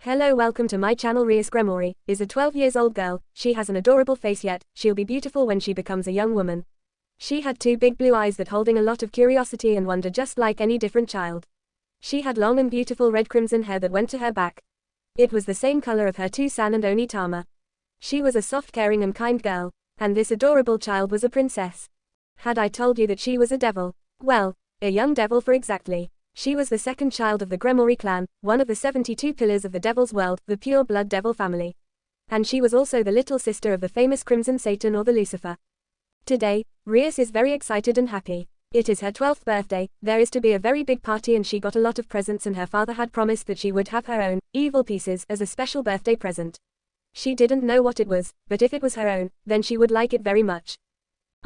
Hello, welcome to my channel. Rias Gremory is a 12 years old girl. She has an adorable face, yet she'll be beautiful when she becomes a young woman. She had two big blue eyes that holding a lot of curiosity and wonder, just like any different child. She had long and beautiful red crimson hair that went to her back. It was the same color of her two san and Onitama. She was a soft, caring and kind girl, and this adorable child was a princess. Had I told you that she was a devil? Well, a young devil for exactly. She was the second child of the Gremory clan, one of the 72 pillars of the devil's world, the pure blood devil family. And she was also the little sister of the famous Crimson Satan, or the Lucifer. Today, Rias is very excited and happy. It is her 12th birthday, there is to be a very big party, and she got a lot of presents, and her father had promised that she would have her own evil pieces as a special birthday present. She didn't know what it was, but if it was her own, then she would like it very much.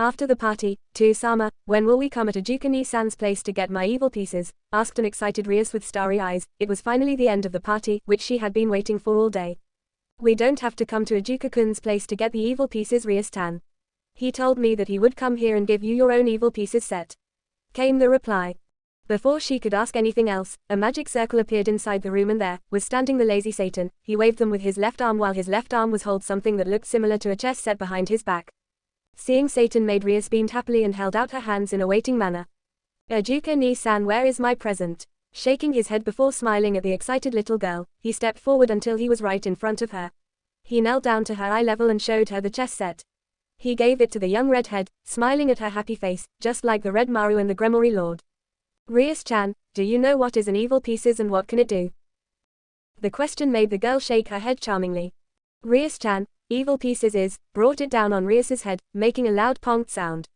After the party, Sama, when will we come at Ajuka-ni-san's place to get my evil pieces? Asked an excited Rias with starry eyes. It was finally the end of the party, which she had been waiting for all day. We don't have to come to Ajuka-kun's place to get the evil pieces, Rias-tan. He told me that he would come here and give you your own evil pieces set. Came the reply. Before she could ask anything else, a magic circle appeared inside the room, and there was standing the lazy Satan. He waved them with his left arm, while his left arm was hold something that looked similar to a chess set behind his back. Seeing Satan made Rias beamed happily and held out her hands in a waiting manner. Ajuka-ni-san, where is my present? Shaking his head before smiling at the excited little girl, he stepped forward until he was right in front of her. He knelt down to her eye level and showed her the chess set. He gave it to the young redhead, smiling at her happy face, just like the Red Maru and the Gremory Lord. Rias-chan, do you know what is an evil pieces and what can it do? The question made the girl shake her head charmingly. Rias-chan, evil pieces is, brought it down on Rias's head, making a loud ponked sound.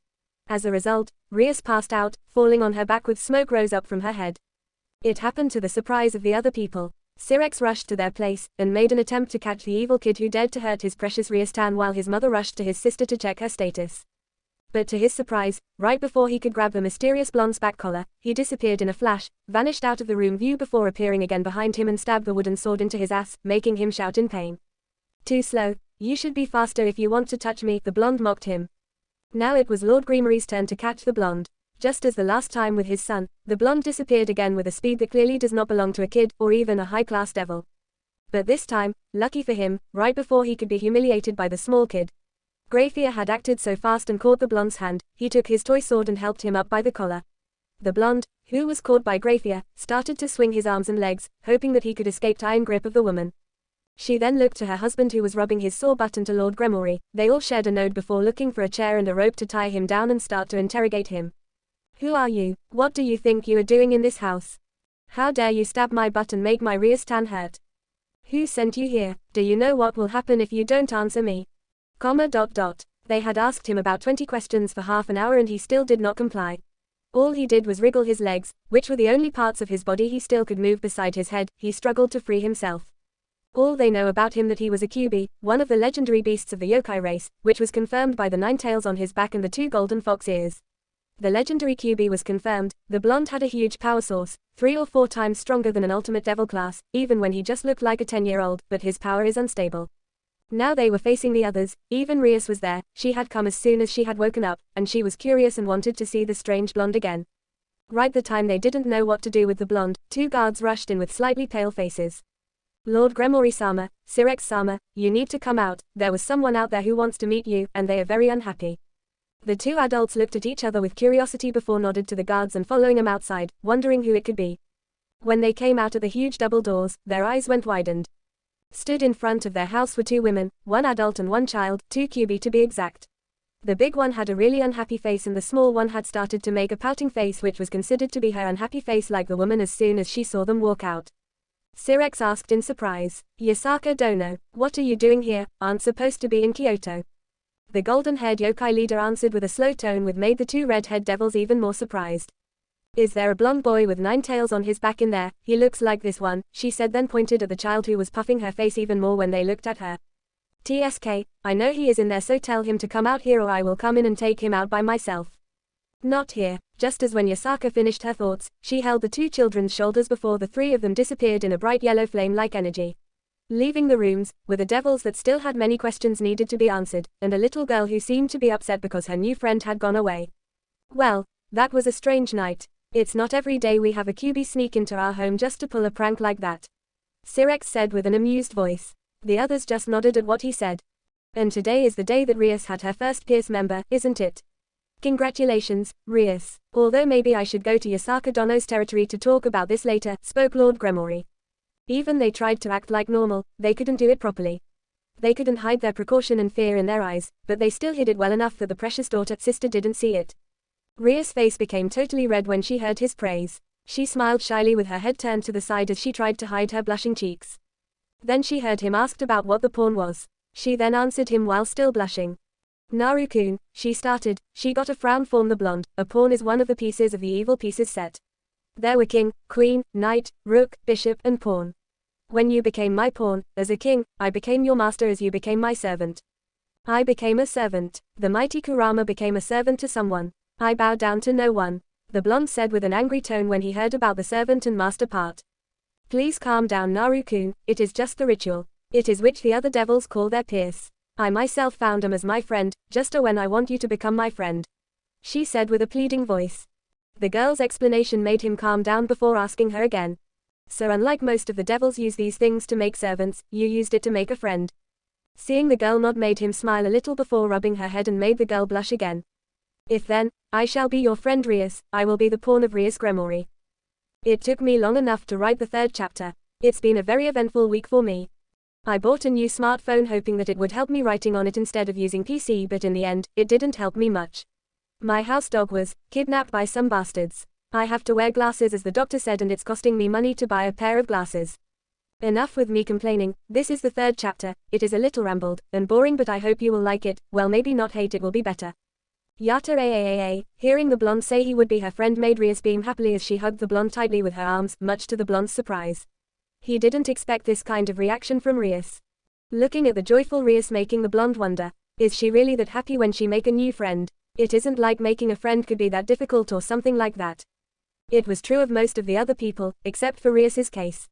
As a result, Rias passed out, falling on her back with smoke rose up from her head. It happened to the surprise of the other people. Sirex rushed to their place, and made an attempt to catch the evil kid who dared to hurt his precious Rias-tan, while his mother rushed to his sister to check her status. But to his surprise, right before he could grab the mysterious blonde's back collar, he disappeared in a flash, vanished out of the room view before appearing again behind him and stabbed the wooden sword into his ass, making him shout in pain. Too slow. You should be faster if you want to touch me, the blonde mocked him. Now it was Lord Gremory's turn to catch the blonde. Just as the last time with his son, the blonde disappeared again with a speed that clearly does not belong to a kid, or even a high-class devil. But this time, lucky for him, right before he could be humiliated by the small kid, Grafia had acted so fast and caught the blonde's hand. He took his toy sword and helped him up by the collar. The blonde, who was caught by Grafia, started to swing his arms and legs, hoping that he could escape the iron grip of the woman. She then looked to her husband, who was rubbing his sore button, to Lord Gremory. They all shared a nod before looking for a chair and a rope to tie him down and start to interrogate him. Who are you? What do you think you are doing in this house? How dare you stab my butt and make my Rias-tan hurt? Who sent you here? Do you know what will happen if you don't answer me? They had asked him about 20 questions for half an hour and he still did not comply. All he did was wriggle his legs, which were the only parts of his body he still could move beside his head. He struggled to free himself. All they know about him that he was a Kyubi, one of the legendary beasts of the yokai race, which was confirmed by the 9 tails on his back and the 2 golden fox ears. The legendary Kyubi was confirmed. The blonde had a huge power source, 3 or 4 times stronger than an ultimate devil class, even when he just looked like a 10-year-old, but his power is unstable. Now they were facing the others. Even Rias was there. She had come as soon as she had woken up, and she was curious and wanted to see the strange blonde again. Right the time they didn't know what to do with the blonde, 2 guards rushed in with slightly pale faces. Lord Gremory-sama, Sirex-sama, you need to come out. There was someone out there who wants to meet you, and they are very unhappy. The 2 adults looked at each other with curiosity before nodded to the guards and following him outside, wondering who it could be. When they came out of the huge double doors, their eyes went widened. Stood in front of their house were 2 women, 1 adult and 1 child, 2 Kyubi to be exact. The big one had a really unhappy face and the small one had started to make a pouting face, which was considered to be her unhappy face, like the woman, as soon as she saw them walk out. Sirex asked in surprise. Yasaka Dono, what are you doing here? Aren't supposed to be in Kyoto. The golden-haired yokai leader answered with a slow tone, which made the 2 red-haired devils even more surprised. Is there a blonde boy with 9 tails on his back in there? He looks like this one, she said, then pointed at the child who was puffing her face even more when they looked at her. TSK, I know he is in there, so tell him to come out here or I will come in and take him out by myself. Not here. Just as when Yasaka finished her thoughts, she held the 2 children's shoulders before the 3 of them disappeared in a bright yellow flame-like energy. Leaving the rooms, were the devils that still had many questions needed to be answered, and a little girl who seemed to be upset because her new friend had gone away. Well, that was a strange night. It's not every day we have a Kyubi sneak into our home just to pull a prank like that. Sirex said with an amused voice. The others just nodded at what he said. And today is the day that Rias had her first Pierce member, isn't it? Congratulations, Rias. Although maybe I should go to Yasaka Dono's territory to talk about this later, spoke Lord Gremory. Even they tried to act like normal, they couldn't do it properly. They couldn't hide their precaution and fear in their eyes, but they still hid it well enough that the precious sister didn't see it. Ria's face became totally red when she heard his praise. She smiled shyly with her head turned to the side as she tried to hide her blushing cheeks. Then she heard him asked about what the pawn was. She then answered him while still blushing. Naru-kun, she started. She got a frown from the blonde. A pawn is one of the pieces of the evil pieces set. There were king, queen, knight, rook, bishop, and pawn. When you became my pawn, as a king, I became your master as you became my servant. I became a servant. The mighty Kurama became a servant to someone. I bowed down to no one. The blonde said with an angry tone when he heard about the servant and master part. Please calm down, Naru-kun, it is just the ritual. It is which the other devils call their Pierce. I myself found him as my friend, just when I want you to become my friend. She said with a pleading voice. The girl's explanation made him calm down before asking her again. So unlike most of the devils use these things to make servants, you used it to make a friend. Seeing the girl nod made him smile a little before rubbing her head and made the girl blush again. If then, I shall be your friend Rias, I will be the pawn of Rias Gremory. It took me long enough to write the 3rd chapter. It's been a very eventful week for me. I bought a new smartphone hoping that it would help me writing on it instead of using PC, but in the end, it didn't help me much. My house dog was kidnapped by some bastards. I have to wear glasses as the doctor said, and it's costing me money to buy a pair of glasses. Enough with me complaining. This is the 3rd chapter. It is a little rambled and boring, but I hope you will like it. Well, maybe not hate, it will be better. Yata AAAA, hearing the blonde say he would be her friend made Rias beam happily as she hugged the blonde tightly with her arms, much to the blonde's surprise. He didn't expect this kind of reaction from Rias. Looking at the joyful Rias making the blonde wonder, is she really that happy when she make a new friend? It isn't like making a friend could be that difficult or something like that. It was true of most of the other people, except for Rias's case.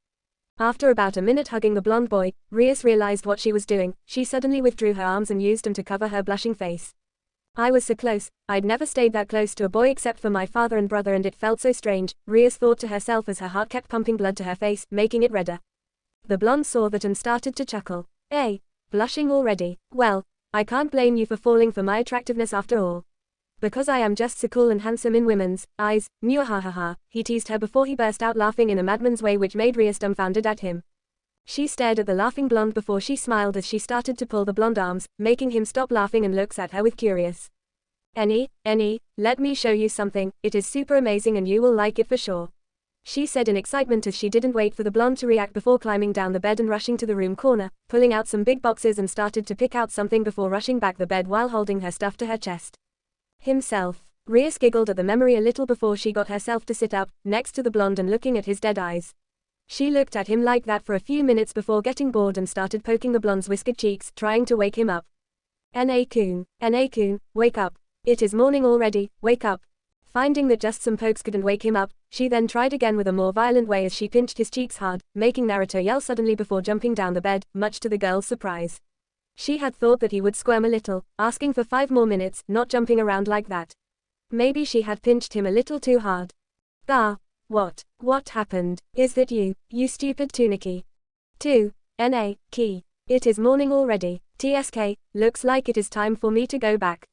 After about a minute hugging the blonde boy, Rias realized what she was doing. She suddenly withdrew her arms and used them to cover her blushing face. I was so close, I'd never stayed that close to a boy except for my father and brother, and it felt so strange, Rias thought to herself as her heart kept pumping blood to her face, making it redder. The blonde saw that and started to chuckle. Hey, blushing already? Well, I can't blame you for falling for my attractiveness after all. Because I am just so cool and handsome in women's eyes, muahahaha, he teased her before he burst out laughing in a madman's way which made Rias dumbfounded at him. She stared at the laughing blonde before she smiled as she started to pull the blonde arms, making him stop laughing and looks at her with curious. Annie, let me show you something, it is super amazing and you will like it for sure. She said in excitement as she didn't wait for the blonde to react before climbing down the bed and rushing to the room corner, pulling out some big boxes and started to pick out something before rushing back the bed while holding her stuff to her chest. Himself. Rias giggled at the memory a little before she got herself to sit up, next to the blonde and looking at his dead eyes. She looked at him like that for a few minutes before getting bored and started poking the blonde's whiskered cheeks, trying to wake him up. Na-kun, wake up. It is morning already, wake up. Finding that just some pokes couldn't wake him up, she then tried again with a more violent way as she pinched his cheeks hard, making Naruto yell suddenly before jumping down the bed, much to the girl's surprise. She had thought that he would squirm a little, asking for 5 more minutes, not jumping around like that. Maybe she had pinched him a little too hard. What happened? Is that you stupid Tuniki? 2. Na, key. It is morning already. TSK, looks like it is time for me to go back.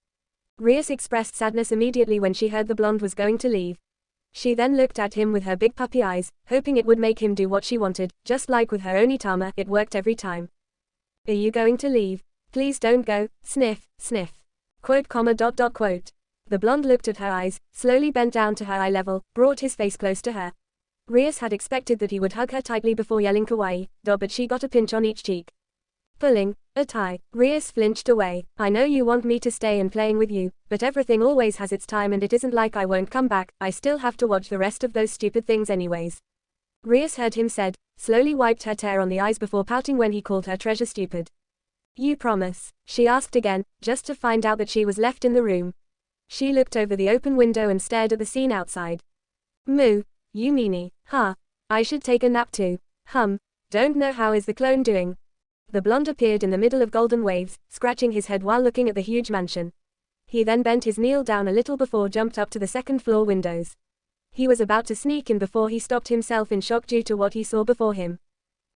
Rias expressed sadness immediately when she heard the blonde was going to leave. She then looked at him with her big puppy eyes, hoping it would make him do what she wanted, just like with her Onitama, it worked every time. Are you going to leave? Please don't go, sniff, sniff. Quote. The blonde looked at her eyes, slowly bent down to her eye level, brought his face close to her. Rias had expected that he would hug her tightly before yelling kawaii, but she got a pinch on each cheek. Pulling a tie. Rias flinched away. I know you want me to stay and playing with you, but everything always has its time and it isn't like I won't come back, I still have to watch the rest of those stupid things anyways. Rias heard him said, slowly wiped her tear on the eyes before pouting when he called her treasure stupid. You promise? She asked again, just to find out that she was left in the room. She looked over the open window and stared at the scene outside. Moo, you meanie, huh? I should take a nap too. Don't know how is the clone doing. The blonde appeared in the middle of golden waves, scratching his head while looking at the huge mansion. He then bent his knee down a little before jumped up to the 2nd floor windows. He was about to sneak in before he stopped himself in shock due to what he saw before him.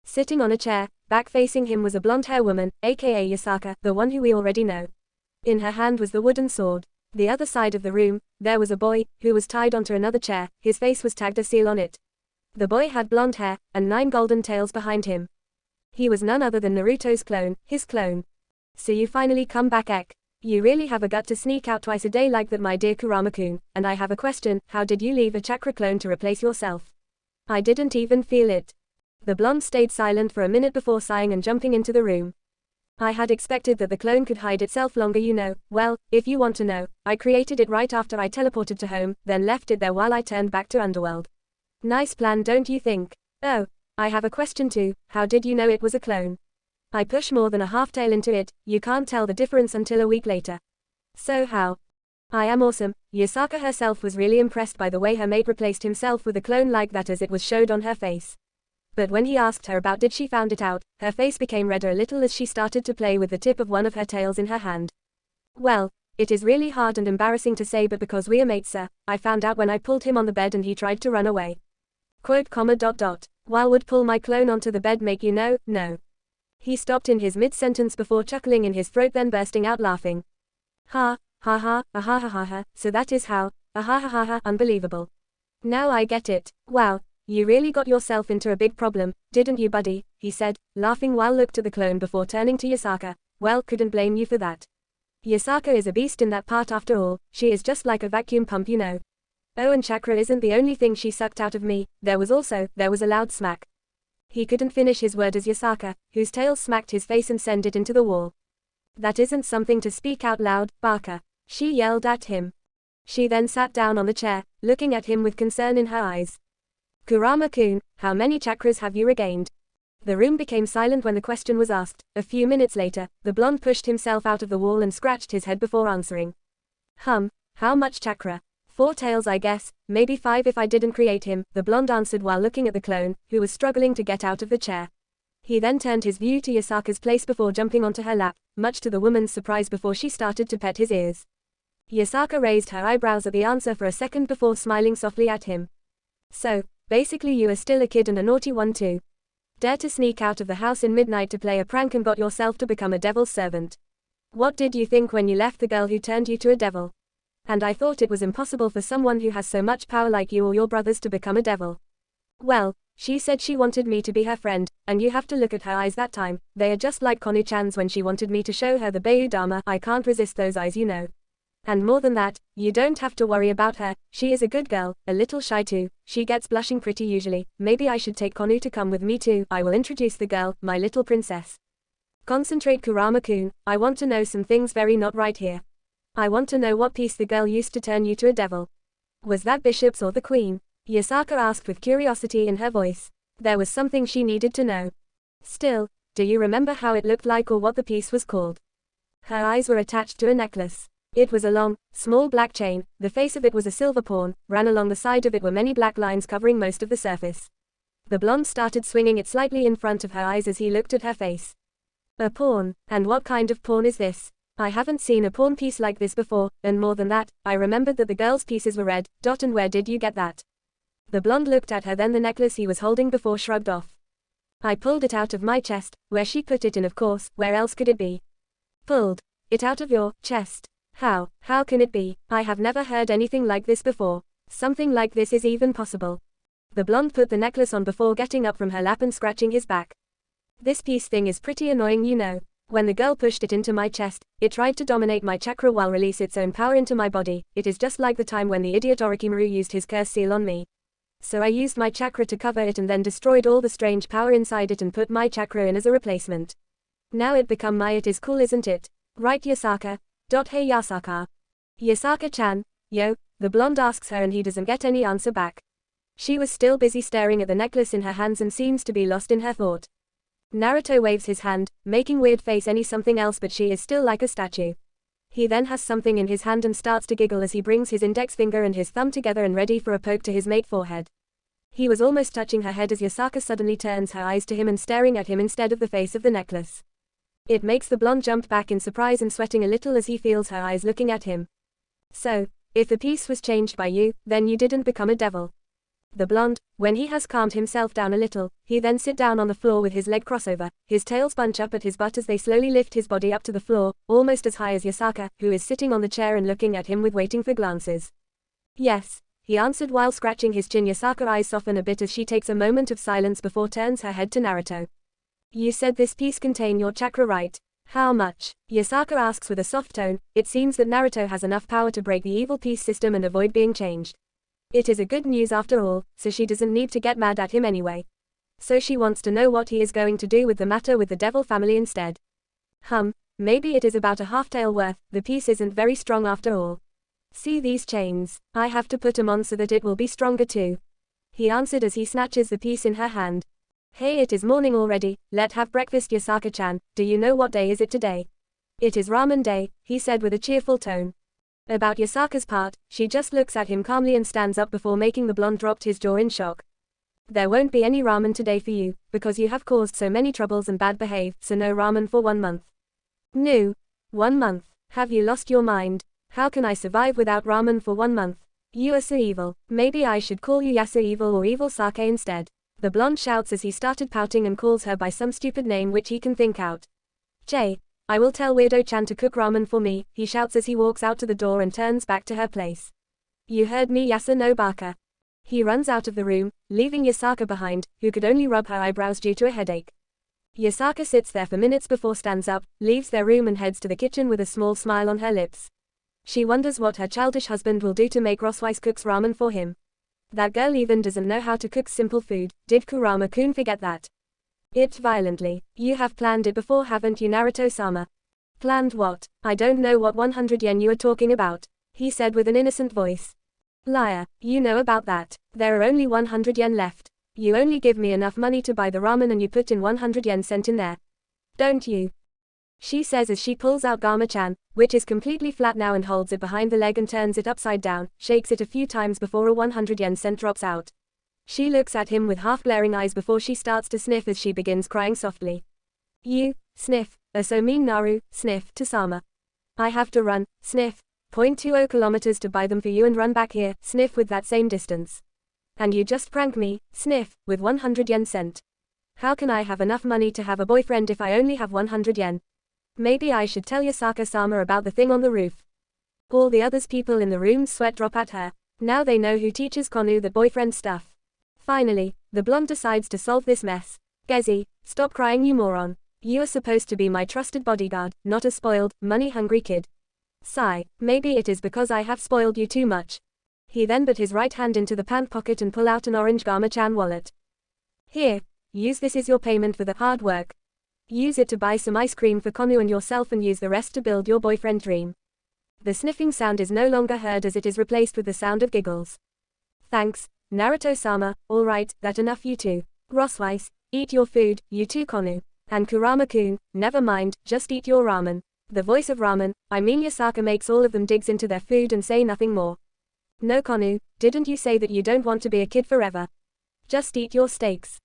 Sitting on a chair, back facing him was a blonde-haired woman, aka Yasaka, the one who we already know. In her hand was the wooden sword. The other side of the room, there was a boy, who was tied onto another chair, his face was tagged a seal on it. The boy had blonde hair, and 9 golden tails behind him. He was none other than Naruto's clone, his clone. So you finally come back, Ek. You really have a gut to sneak out twice a day like that, my dear Kurama-kun, and I have a question, how did you leave a chakra clone to replace yourself? I didn't even feel it. The blonde stayed silent for a minute before sighing and jumping into the room. I had expected that the clone could hide itself longer, you know. Well, if you want to know, I created it right after I teleported to home, then left it there while I turned back to Underworld. Nice plan, don't you think? Oh, I have a question too, how did you know it was a clone? I push more than a half-tail into it, you can't tell the difference until a week later. So how? I am awesome. Yasaka herself was really impressed by the way her mate replaced himself with a clone like that, as it was showed on her face. But when he asked her about did she found it out, her face became redder a little as she started to play with the tip of one of her tails in her hand. Well, it is really hard and embarrassing to say, but because we are mates, sir, I found out when I pulled him on the bed and he tried to run away. While would pull my clone onto the bed make you know? No. He stopped in his mid-sentence before chuckling in his throat, then bursting out laughing. Ha, ha ha, ah ha ha ha ha, so that is how, ah ha ha ha ha, unbelievable. Now I get it. Wow, you really got yourself into a big problem, didn't you, buddy? He said, laughing while looked at the clone before turning to Yasaka. Well, couldn't blame you for that. Yasaka is a beast in that part after all, she is just like a vacuum pump, you know. Oh, and chakra isn't the only thing she sucked out of me, there was a loud smack. He couldn't finish his word as Yasaka, whose tail smacked his face and sent it into the wall. That isn't something to speak out loud, Barker. She yelled at him. She then sat down on the chair, looking at him with concern in her eyes. Kurama-kun, how many chakras have you regained? The room became silent when the question was asked. A few minutes later, the blonde pushed himself out of the wall and scratched his head before answering. How much chakra? 4 tails, I guess, maybe 5 if I didn't create him, the blonde answered while looking at the clone, who was struggling to get out of the chair. He then turned his view to Yasaka's place before jumping onto her lap, much to the woman's surprise before she started to pet his ears. Yasaka raised her eyebrows at the answer for a second before smiling softly at him. So, basically you are still a kid and a naughty one too. Dare to sneak out of the house in midnight to play a prank and got yourself to become a devil's servant. What did you think when you left the girl who turned you to a devil? And I thought it was impossible for someone who has so much power like you or your brothers to become a devil. Well, she said she wanted me to be her friend, and you have to look at her eyes that time, they are just like Konu-chan's when she wanted me to show her the Bijuu Dharma. I can't resist those eyes, you know. And more than that, you don't have to worry about her, she is a good girl, a little shy too, she gets blushing pretty usually, maybe I should take Konu to come with me too, I will introduce the girl, my little princess. Concentrate, Kurama-kun, I want to know some things very not right here. I want to know what piece the girl used to turn you to a devil. Was that Bishop's or the Queen? Yasaka asked with curiosity in her voice. There was something she needed to know. Still, do you remember how it looked like or what the piece was called? Her eyes were attached to a necklace. It was a long, small black chain, the face of it was a silver pawn, ran along the side of it were many black lines covering most of the surface. The blonde started swinging it slightly in front of her eyes as he looked at her face. A pawn, and what kind of pawn is this? I haven't seen a pawn piece like this before, and more than that, I remembered that the girl's pieces were red. And where did you get that? The blonde looked at her, then the necklace he was holding before shrugged off. I pulled it out of my chest, where she put it in, of course, where else could it be? Pulled it out of your chest? How can it be? I have never heard anything like this before. Something like this is even possible. The blonde put the necklace on before getting up from her lap and scratching his back. This piece thing is pretty annoying, you know. When the girl pushed it into my chest, it tried to dominate my chakra while release its own power into my body. It is just like the time when the idiot Orochimaru used his curse seal on me. So I used my chakra to cover it and then destroyed all the strange power inside it and put my chakra in as a replacement. Now it become my. It is cool, isn't it? Right, Yasaka? Hey Yasaka. Yasaka-chan, yo, the blonde asks her and he doesn't get any answer back. She was still busy staring at the necklace in her hands and seems to be lost in her thought. Naruto waves his hand, making weird face any something else, but she is still like a statue. He then has something in his hand and starts to giggle as he brings his index finger and his thumb together and ready for a poke to his mate forehead. He was almost touching her head as Yasaka suddenly turns her eyes to him and staring at him instead of the face of the necklace. It makes the blonde jump back in surprise and sweating a little as he feels her eyes looking at him. So, if the piece was changed by you, then you didn't become a devil. The blonde, when he has calmed himself down a little, he then sit down on the floor with his leg crossover, his tails bunch up at his butt as they slowly lift his body up to the floor, almost as high as Yasaka, who is sitting on the chair and looking at him with waiting for glances. Yes, he answered while scratching his chin. Yasaka's eyes soften a bit as she takes a moment of silence before turns her head to Naruto. You said this piece contained your chakra, right? How much? Yasaka asks with a soft tone. It seems that Naruto has enough power to break the evil peace system and avoid being changed. It is a good news after all, so she doesn't need to get mad at him anyway. So she wants to know what he is going to do with the matter with the devil family instead. Maybe it is about a half-tael worth. The piece isn't very strong after all. See these chains? I have to put them on so that it will be stronger too. He answered as he snatches the piece in her hand. Hey, it is morning already, let's have breakfast. Yasaka-chan, do you know what day is it today? It is ramen day, he said with a cheerful tone. About Yasaka's part, she just looks at him calmly and stands up before making the blonde dropped his jaw in shock. There won't be any ramen today for you, because you have caused so many troubles and bad behave, so no ramen for 1 month. No. 1 month? Have you lost your mind? How can I survive without ramen for 1 month? You are so evil. Maybe I should call you Yasa Evil or Evil Sake instead. The blonde shouts as he started pouting and calls her by some stupid name which he can think out. Jay, I will tell Weirdo-chan to cook ramen for me, he shouts as he walks out to the door and turns back to her place. You heard me, Yasa no Baka. He runs out of the room, leaving Yasaka behind, who could only rub her eyebrows due to a headache. Yasaka sits there for minutes before stands up, leaves their room and heads to the kitchen with a small smile on her lips. She wonders what her childish husband will do to make Roswise cooks ramen for him. That girl even doesn't know how to cook simple food. Did Kurama-kun forget that? It violently. You have planned it before, haven't you, Naruto-sama? Planned what? I don't know what 100 yen you are talking about, he said with an innocent voice. Liar, you know about that. There are only 100 yen left. You only give me enough money to buy the ramen and you put in 100 yen sent in there. Don't you? She says as she pulls out Gama-chan, which is completely flat now, and holds it behind the leg and turns it upside down, shakes it a few times before a 100 yen cent drops out. She looks at him with half-glaring eyes before she starts to sniff as she begins crying softly. You, sniff, are so mean, Naru, sniff, to Sama. I have to run, sniff, 0.20 kilometers to buy them for you and run back here, sniff, with that same distance. And you just prank me, sniff, with 100 yen cent. How can I have enough money to have a boyfriend if I only have 100 yen? Maybe I should tell Yasaka-sama about the thing on the roof. All the others people in the room's sweat drop at her. Now they know who teaches Konu that boyfriend stuff. Finally, the blonde decides to solve this mess. Gezi, stop crying, you moron. You are supposed to be my trusted bodyguard, not a spoiled, money-hungry kid. Sigh, maybe it is because I have spoiled you too much. He then put his right hand into the pant pocket and pull out an orange Gama-chan wallet. Here, use this as your payment for the hard work. Use it to buy some ice cream for Konu and yourself, and use the rest to build your boyfriend dream. The sniffing sound is no longer heard as it is replaced with the sound of giggles. Thanks, Naruto-sama, alright, that enough you two. Roswise, eat your food, you too Konu. And Kurama-kun, never mind, just eat your ramen. The voice of ramen, I mean Yasaka, makes all of them digs into their food and say nothing more. No Konu, didn't you say that you don't want to be a kid forever? Just eat your steaks.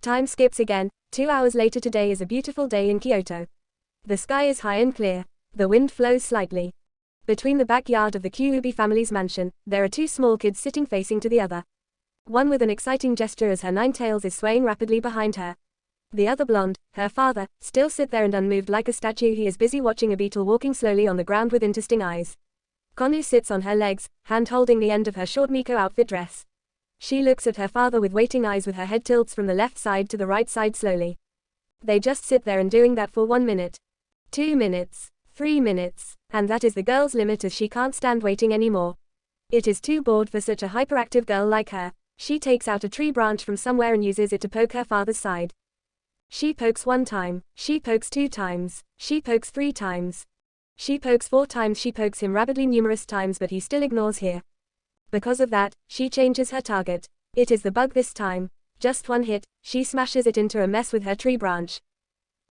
Time skips again. 2 hours later. Today is a beautiful day in Kyoto. The sky is high and clear. The wind flows slightly. Between the backyard of the Kyuubi family's mansion, there are 2 small kids sitting facing to the other. One with an exciting gesture as her 9 tails is swaying rapidly behind her. The other blonde, her father, still sit there and unmoved like a statue. He is busy watching a beetle walking slowly on the ground with interesting eyes. Konu sits on her legs, hand holding the end of her short Miko outfit dress. She looks at her father with waiting eyes, with her head tilts from the left side to the right side slowly. They just sit there and doing that for 1 minute. 2 minutes. 3 minutes. And that is the girl's limit, as she can't stand waiting anymore. It is too bored for such a hyperactive girl like her. She takes out a tree branch from somewhere and uses it to poke her father's side. She pokes 1 time. She pokes 2 times. She pokes 3 times. She pokes 4 times. She pokes him rapidly numerous times, but he still ignores her. Because of that, she changes her target. It is the bug this time. Just 1 hit, she smashes it into a mess with her tree branch.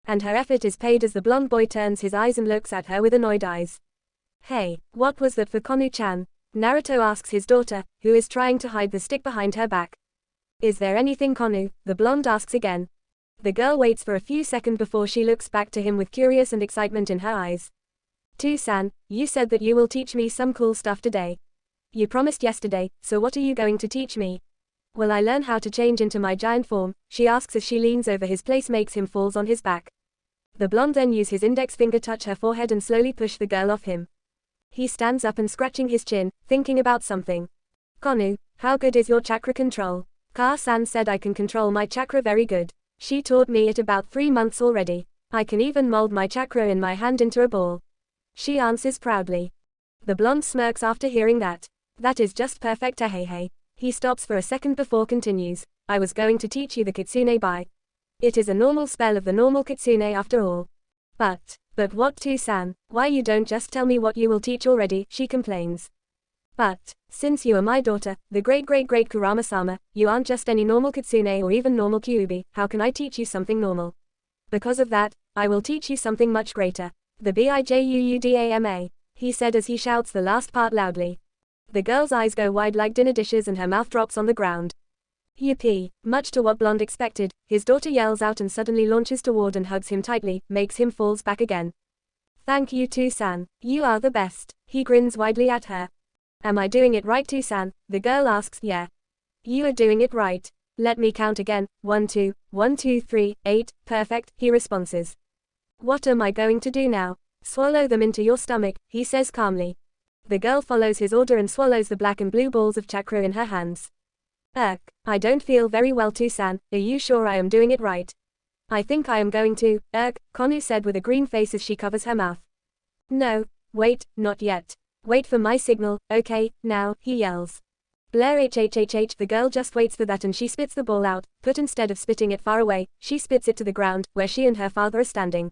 And her effort is paid as the blonde boy turns his eyes and looks at her with annoyed eyes. Hey, what was that for Konu-chan? Naruto asks his daughter, who is trying to hide the stick behind her back. Is there anything, Konu? The blonde asks again. The girl waits for a few seconds before she looks back to him with curious and excitement in her eyes. To-san, you said that you will teach me some cool stuff today. You promised yesterday, so what are you going to teach me? Will I learn how to change into my giant form? She asks as she leans over his place makes him falls on his back. The blonde then use his index finger touch her forehead and slowly push the girl off him. He stands up and scratching his chin, thinking about something. Konu, how good is your chakra control? Ka-san said I can control my chakra very good. She taught me it about 3 months already. I can even mold my chakra in my hand into a ball. She answers proudly. The blonde smirks after hearing that. That is just perfect hey. He stops for a second before continues. I was going to teach you the kitsune bai. It is a normal spell of the normal kitsune after all. But what to-san, why you don't just tell me what you will teach already, she complains. But, since you are my daughter, the great Kurama-sama, you aren't just any normal kitsune or even normal kyuubi, how can I teach you something normal? Because of that, I will teach you something much greater. The Bijuudama, he said as he shouts the last part loudly. The girl's eyes go wide like dinner dishes and her mouth drops on the ground. Yippee! Much to what Blonde expected, his daughter yells out and suddenly launches toward and hugs him tightly, makes him falls back again. Thank you to-san, you are the best. He grins widely at her. Am I doing it right to-san? The girl asks. Yeah. You are doing it right. Let me count again. 1 2, 1 2 3, 8, perfect, he responds. What am I going to do now? Swallow them into your stomach, he says calmly. The girl follows his order and swallows the black and blue balls of chakra in her hands. I don't feel very well to-san, are you sure I am doing it right? I think I am going to, Konu said with a green face as she covers her mouth. No, wait, not yet. Wait for my signal, okay, now, he yells. Blair hhhh, the girl just waits for that and she spits the ball out, but instead of spitting it far away, she spits it to the ground, where she and her father are standing.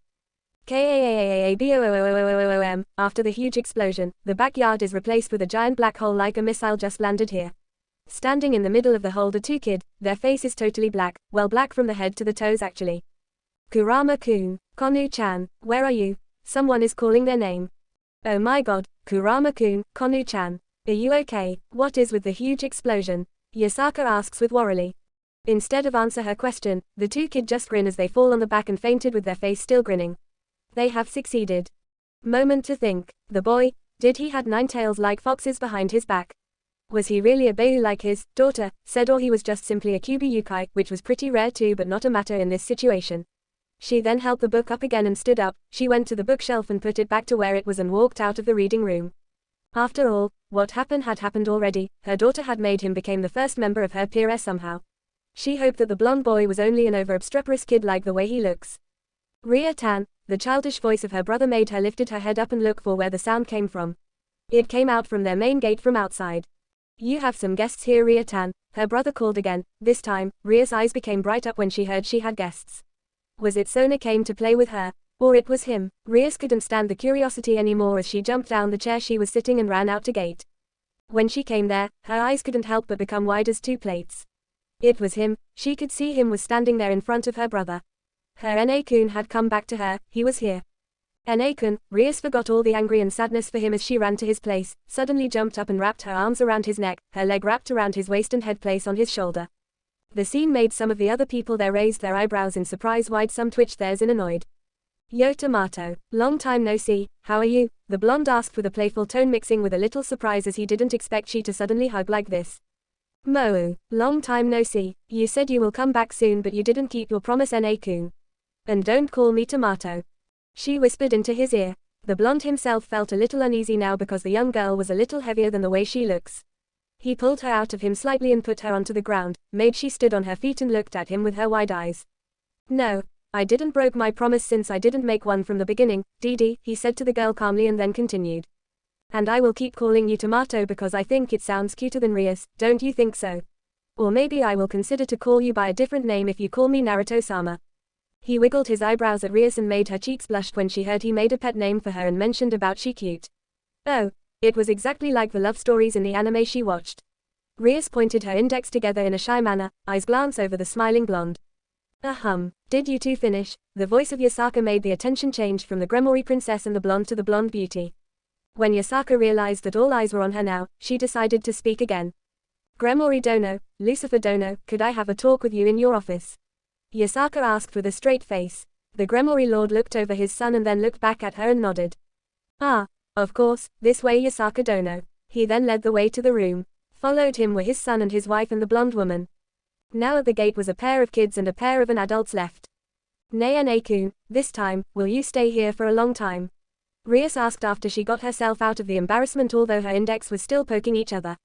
Kaaaaaboom, after the huge explosion, the backyard is replaced with a giant black hole like a missile just landed here. Standing in the middle of the hole the two kids, their face is totally black, well black from the head to the toes actually. Kurama-kun, Konu-chan, where are you? Someone is calling their name. Oh my god, Kurama-kun, Konu-chan. Are you okay? What is with the huge explosion? Yasaka asks with worry. Instead of answer her question, the two kids just grin as they fall on the back and fainted with their face still grinning. They have succeeded. Moment to think. The boy, did he had 9 tails like foxes behind his back? Was he really a Bijuu like his daughter said, or he was just simply a Kyuubi yukai, which was pretty rare too but not a matter in this situation. She then held the book up again and stood up, she went to the bookshelf and put it back to where it was and walked out of the reading room. After all, what happened had happened already, her daughter had made him become the first member of her peer somehow. She hoped that the blonde boy was only an over-obstreperous kid like the way he looks. Ria-tan, the childish voice of her brother made her lifted her head up and look for where the sound came from. It came out from their main gate from outside. You have some guests here Ria-tan, her brother called again. This time, Ria's eyes became bright up when she heard she had guests. Was it Sona came to play with her? Or it was him? Rias couldn't stand the curiosity anymore as she jumped down the chair she was sitting and ran out to gate. When she came there, her eyes couldn't help but become wide as 2 plates. It was him, she could see him was standing there in front of her brother. Her Na-kun had come back to her, he was here. Na-kun, Rias forgot all the anger and sadness for him as she ran to his place, suddenly jumped up and wrapped her arms around his neck, her leg wrapped around his waist and head placed on his shoulder. The scene made some of the other people there raise their eyebrows in surprise, while some twitched theirs in annoyed. Yo Tomato, long time no see, how are you? The blonde asked with a playful tone mixing with a little surprise as he didn't expect she to suddenly hug like this. Moo, long time no see, you said you will come back soon but you didn't keep your promise Na-kun. And don't call me Tomato. She whispered into his ear. The blonde himself felt a little uneasy now because the young girl was a little heavier than the way she looks. He pulled her out of him slightly and put her onto the ground, made she stood on her feet and looked at him with her wide eyes. No, I didn't broke my promise since I didn't make one from the beginning, Dee, he said to the girl calmly and then continued. And I will keep calling you Tomato because I think it sounds cuter than Rias, don't you think so? Or maybe I will consider to call you by a different name if you call me Naruto-sama. He wiggled his eyebrows at Rias and made her cheeks blush when she heard he made a pet name for her and mentioned about she cute. Oh, it was exactly like the love stories in the anime she watched. Rias pointed her index together in a shy manner, eyes glance over the smiling blonde. Did you two finish? The voice of Yasaka made the attention change from the Gremory princess and the blonde to the blonde beauty. When Yasaka realized that all eyes were on her now, she decided to speak again. Gremory Dono, Lucifer Dono, could I have a talk with you in your office? Yasaka asked with a straight face. The Gremory Lord looked over his son and then looked back at her and nodded. Ah, of course, this way Yasaka Dono. He then led the way to the room. Followed him were his son and his wife and the blonde woman. Now at the gate was a pair of kids and a pair of adults left. "Nae-kun, this time, will you stay here for a long time?" Rias asked after she got herself out of the embarrassment, although her index was still poking each other.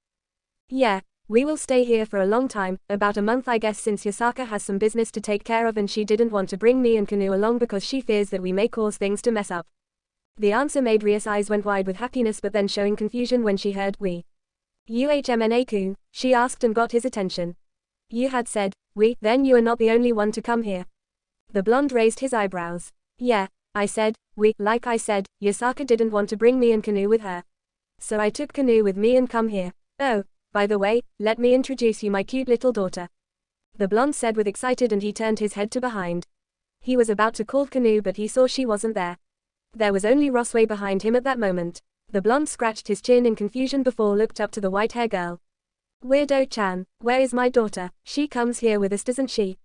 "Yeah, we will stay here for a long time, about a month I guess, since Yasaka has some business to take care of and she didn't want to bring me and Kanu along because she fears that we may cause things to mess up." The answer made Rias' eyes went wide with happiness but then showing confusion when she heard "we." "Uhmna-kun," she asked and got his attention. "You had said, we, then you are not the only one to come here." The blonde raised his eyebrows. "Yeah, I said, we, like I said, Yasaka didn't want to bring me and Kanu with her. So I took Kanu with me and come here. Oh, by the way, let me introduce you my cute little daughter," the blonde said with excited, and he turned his head to behind. He was about to call Kanu but he saw she wasn't there. There was only Rosway behind him at that moment. The blonde scratched his chin in confusion before looked up to the white-hair girl. "Weirdo-chan, where is my daughter? She comes here with us, doesn't she?"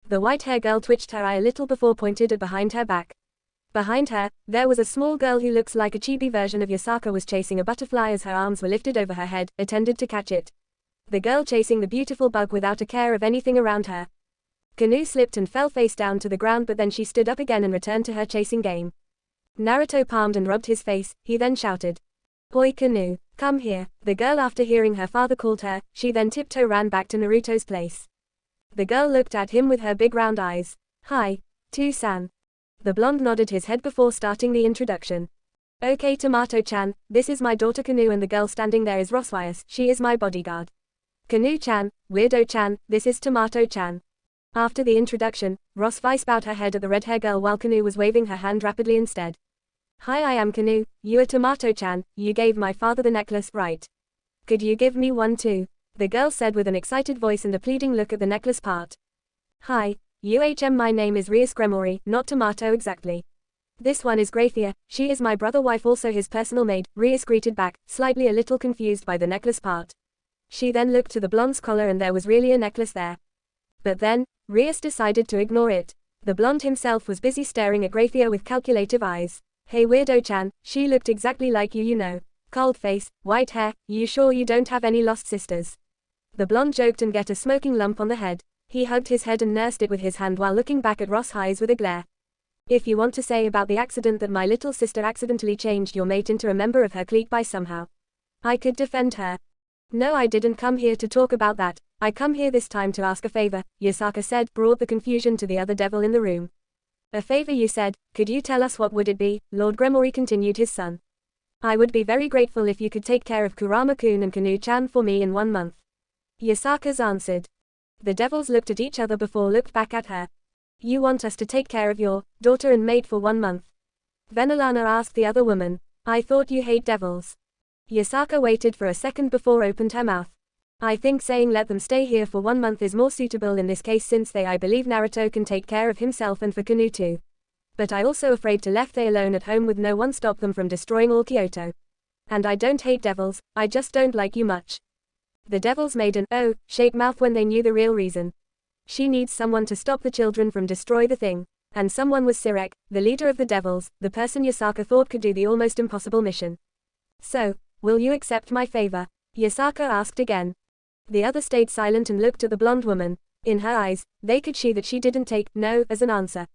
The white-hair girl twitched her eye a little before pointed at behind her back. Behind her, there was a small girl who looks like a chibi version of Yasaka was chasing a butterfly as her arms were lifted over her head, intended to catch it. The girl chasing the beautiful bug without a care of anything around her. Kanu slipped and fell face down to the ground but then she stood up again and returned to her chasing game. Naruto palmed and rubbed his face, he then shouted, "Boy Kanu, come here." The girl, after hearing her father called her, she then tiptoe ran back to Naruto's place. The girl looked at him with her big round eyes. "Hi, Tu-san." The blonde nodded his head before starting the introduction. "Okay Tomato-chan, this is my daughter Kanu and the girl standing there is Roswias, she is my bodyguard. Kanu-chan, Weirdo-chan, this is Tomato-chan." After the introduction, Roswice bowed her head at the red-hair girl while Kanu was waving her hand rapidly instead. "Hi, I am Kanu, you are Tomato-chan, you gave my father the necklace, right? Could you give me one too?" the girl said with an excited voice and a pleading look at the necklace part. "Hi, my name is Rias Gremory, not Tomato exactly. This one is Grathia, she is my brother wife, also his personal maid," Rias greeted back, slightly a little confused by the necklace part. She then looked to the blonde's collar and there was really a necklace there. But then, Rias decided to ignore it. The blonde himself was busy staring at Grathia with calculative eyes. "Hey Weirdo-chan, she looked exactly like you know. Cold face, white hair, you sure you don't have any lost sisters?" The blonde joked and get a smoking lump on the head. He hugged his head and nursed it with his hand while looking back at Ross eyes with a glare. "If you want to say about the accident that my little sister accidentally changed your mate into a member of her clique by somehow, I could defend her." "No, I didn't come here to talk about that. I come here this time to ask a favor," Yasaka said, brought the confusion to the other devil in the room. "A favor you said, could you tell us what would it be?" Lord Gremory continued his son. "I would be very grateful if you could take care of Kurama-kun and Kanu-chan for me in 1 month. Yasaka's answered. The devils looked at each other before looked back at her. "You want us to take care of your daughter and mate for 1 month?" Venelana asked the other woman. "I thought you hate devils." Yasaka waited for a second before opened her mouth. "I think saying let them stay here for 1 month is more suitable in this case since I believe Naruto can take care of himself and for Kanu too. But I also afraid to left they alone at home with no one stop them from destroying all Kyoto. And I don't hate devils, I just don't like you much." The devils made an shape mouth when they knew the real reason. She needs someone to stop the children from destroy the thing. And someone was Sirek, the leader of the devils, the person Yasaka thought could do the almost impossible mission. "So, will you accept my favor?" Yasaka asked again. The other stayed silent and looked at the blonde woman. In her eyes, they could see that she didn't take no as an answer.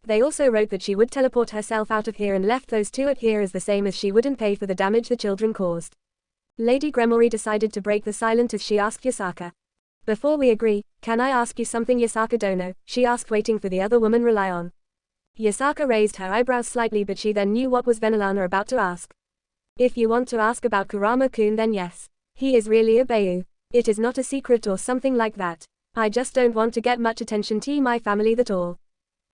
They also wrote that she would teleport herself out of here and left those two at here as the same as she wouldn't pay for the damage the children caused. Lady Gremory decided to break the silence as she asked Yasaka. "Before we agree, can I ask you something Yasaka Dono?" she asked, waiting for the other woman rely on. Yasaka raised her eyebrows slightly but she then knew what was Venelana about to ask. "If you want to ask about Kurama-kun then yes. He is really a Bijuu. It is not a secret or something like that. I just don't want to get much attention to my family that all."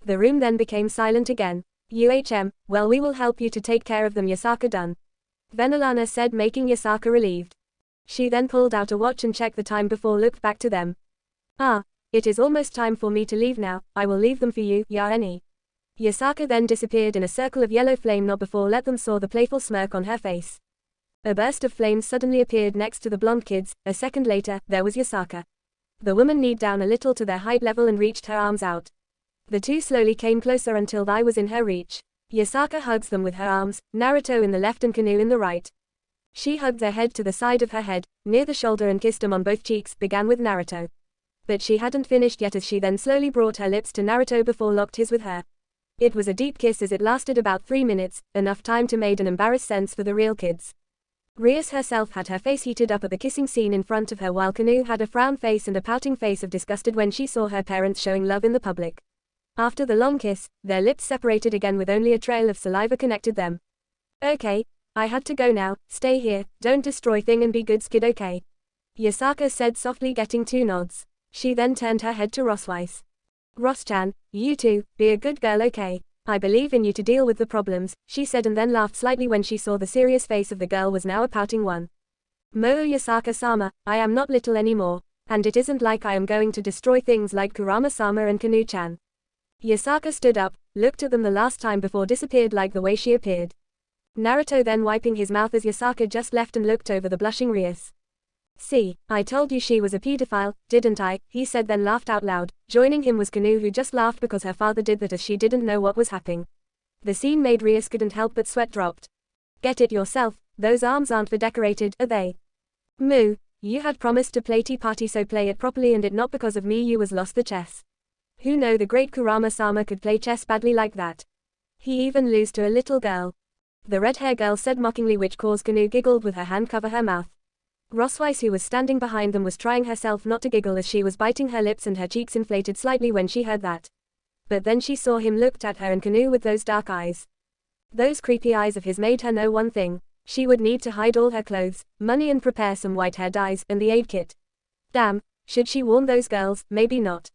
The room then became silent again. Well, we will help you to take care of them Yasaka done," Venelana said, making Yasaka relieved. She then pulled out a watch and checked the time before looked back to them. "Ah, it is almost time for me to leave now, I will leave them for you, Yaeni." Yasaka then disappeared in a circle of yellow flame not before let them saw the playful smirk on her face. A burst of flames suddenly appeared next to the blonde kids, a second later, there was Yasaka. The woman kneed down a little to their height level and reached her arms out. The two slowly came closer until they was in her reach. Yasaka hugs them with her arms, Naruto in the left and Kanu in the right. She hugged their head to the side of her head, near the shoulder and kissed them on both cheeks, began with Naruto. But she hadn't finished yet as she then slowly brought her lips to Naruto before locked his with her. It was a deep kiss as it lasted about 3 minutes, enough time to make an embarrassed sense for the real kids. Rias herself had her face heated up at the kissing scene in front of her while Kanu had a frown face and a pouting face of disgusted when she saw her parents showing love in the public. After the long kiss, their lips separated again with only a trail of saliva connected them. Okay, I had to go now, stay here, don't destroy thing and be good skid okay? Yasaka said softly getting 2 nods. She then turned her head to Rossweiss. Ross-chan, you too, be a good girl okay? I believe in you to deal with the problems, she said and then laughed slightly when she saw the serious face of the girl was now a pouting one. Moo Yasaka-sama, I am not little anymore, and it isn't like I am going to destroy things like Kurama-sama and Kanu-chan. Yasaka stood up, looked at them the last time before disappeared like the way she appeared. Naruto then wiping his mouth as Yasaka just left and looked over the blushing Rias. See, I told you she was a pedophile, didn't I? He said then laughed out loud. Joining him was Kanu who just laughed because her father did that as she didn't know what was happening. The scene made Rias couldn't help but sweat dropped. Get it yourself, those arms aren't for decorated, are they? Moo, you had promised to play tea party so play it properly and it not because of me you was lost the chess. Who know the great Kurama-sama could play chess badly like that. He even lose to a little girl. The red hair girl said mockingly which caused Kanu giggled with her hand cover her mouth. Rossweiss who was standing behind them was trying herself not to giggle as she was biting her lips and her cheeks inflated slightly when she heard that. But then she saw him looked at her and Kanu with those dark eyes. Those creepy eyes of his made her know one thing. She would need to hide all her clothes, money and prepare some white hair dyes and the aid kit. Damn, should she warn those girls? Maybe not.